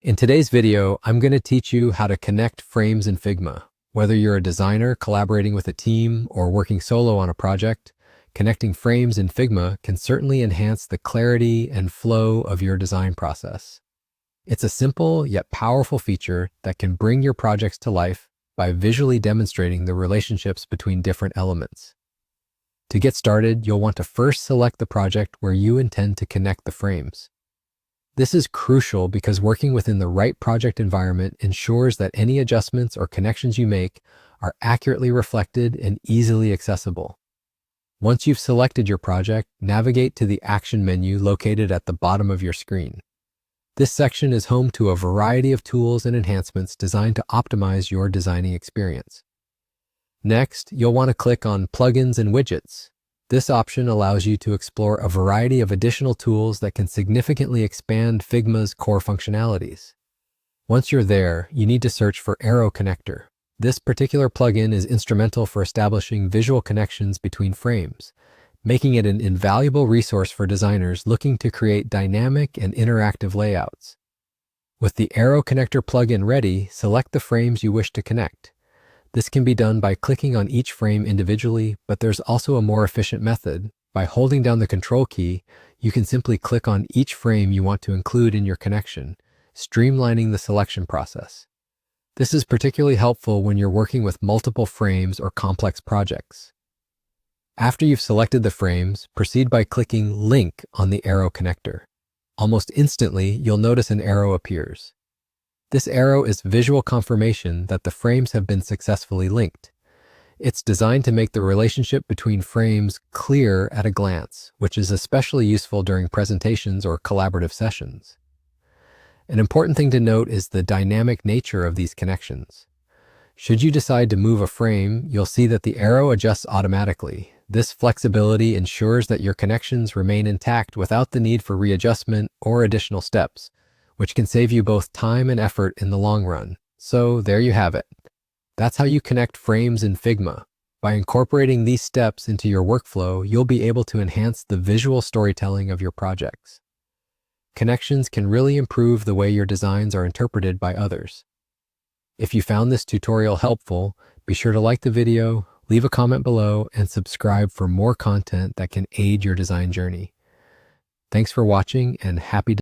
In today's video, I'm going to teach you how to connect frames in Figma. Whether you're a designer collaborating with a team or working solo on a project, connecting frames in Figma can certainly enhance the clarity and flow of your design process. It's a simple yet powerful feature that can bring your projects to life by visually demonstrating the relationships between different elements. To get started, you'll want to first select the project where you intend to connect the frames. This is crucial because working within the right project environment ensures that any adjustments or connections you make are accurately reflected and easily accessible. Once you've selected your project, navigate to the Action menu located at the bottom of your screen. This section is home to a variety of tools and enhancements designed to optimize your designing experience. Next, you'll want to click on Plugins and Widgets. This option allows you to explore a variety of additional tools that can significantly expand Figma's core functionalities. Once you're there, you need to search for Arrow Connector. This particular plugin is instrumental for establishing visual connections between frames, making it an invaluable resource for designers looking to create dynamic and interactive layouts. With the Arrow Connector plugin ready, select the frames you wish to connect. This can be done by clicking on each frame individually, but there's also a more efficient method. By holding down the Control key, you can simply click on each frame you want to include in your connection, streamlining the selection process. This is particularly helpful when you're working with multiple frames or complex projects. After you've selected the frames, proceed by clicking Link on the Arrow Connector. Almost instantly, you'll notice an arrow appears. This arrow is visual confirmation that the frames have been successfully linked. It's designed to make the relationship between frames clear at a glance, which is especially useful during presentations or collaborative sessions. An important thing to note is the dynamic nature of these connections. Should you decide to move a frame, you'll see that the arrow adjusts automatically. This flexibility ensures that your connections remain intact without the need for readjustment or additional steps, which can save you both time and effort in the long run. So there you have it. That's how you connect frames in Figma. By incorporating these steps into your workflow, you'll be able to enhance the visual storytelling of your projects. Connections can really improve the way your designs are interpreted by others. If you found this tutorial helpful, be sure to like the video, leave a comment below, and subscribe for more content that can aid your design journey. Thanks for watching and happy